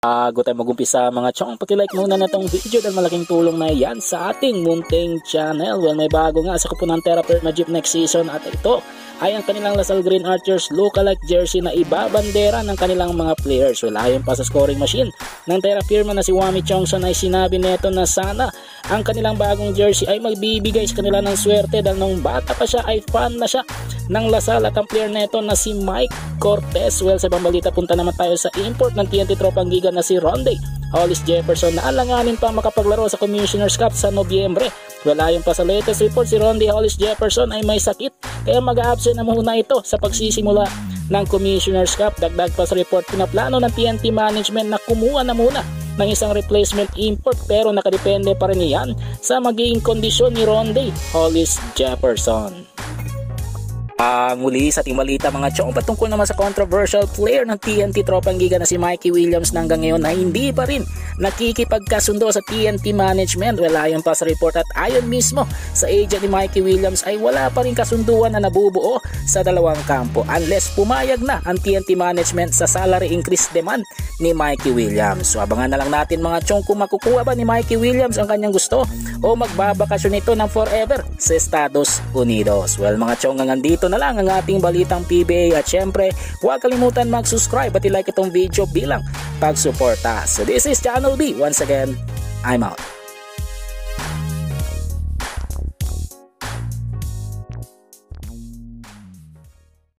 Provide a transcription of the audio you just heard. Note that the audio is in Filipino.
Bago tayo mag-umpisa mga chong, pakilike muna na itong video dahil malaking tulong na yan sa ating munting channel. Well, may bago nga sa Kupunan Terra Firma Jeep next season at ito ay ang kanilang Lasal Green Archers lookalike jersey na ibabandera ng kanilang mga players. Well, ayon pa sa scoring machine ng Terra Firma na si Wami Chongson ay sinabi neto na sana ang kanilang bagong jersey ay magbibigay sa kanila ng swerte dahil nung bata pa siya ay fan na siya ng Lasal at ang player neto na si Mike Cortez. Well, sa ibang balita punta naman tayo sa import ng TNT Tropang Giga na si Ronde Hollis Jefferson na alanganin pa makapaglaro sa Commissioner's Cup sa Nobyembre. Well, ayon pa sa latest report, si Ronde Hollis Jefferson ay may sakit kaya mag-a-absent na muna ito sa pagsisimula ng Commissioner's Cup. Dagdag pa sa report, pinaplano ng TNT management na kumuha na muna ng isang replacement import pero nakadepende pa rin yan sa magiging kondisyon ni Ronde Hollis Jefferson. Muli sa ating balita mga chong, patungkol naman sa controversial player ng TNT Tropang Giga na si Mikey Williams na hanggang ngayon na hindi pa rin nakikipagkasundo sa TNT management. Well, ayon pa sa report at ayon mismo sa agent ni Mikey Williams ay wala pa rin kasunduan na nabubuo sa dalawang kampo unless pumayag na ang TNT management sa salary increase demand ni Mikey Williams. So abangan na lang natin mga chong kung makukuha ba ni Mikey Williams ang kanyang gusto o magbabakasyon ito ng forever sa Estados Unidos. Well mga chong, hanggang dito na lang ang ating balitang PBA at syempre huwag kalimutan mag-subscribe at i-like itong video bilang pagsuporta. So this is Channel B. Once again, I'm out.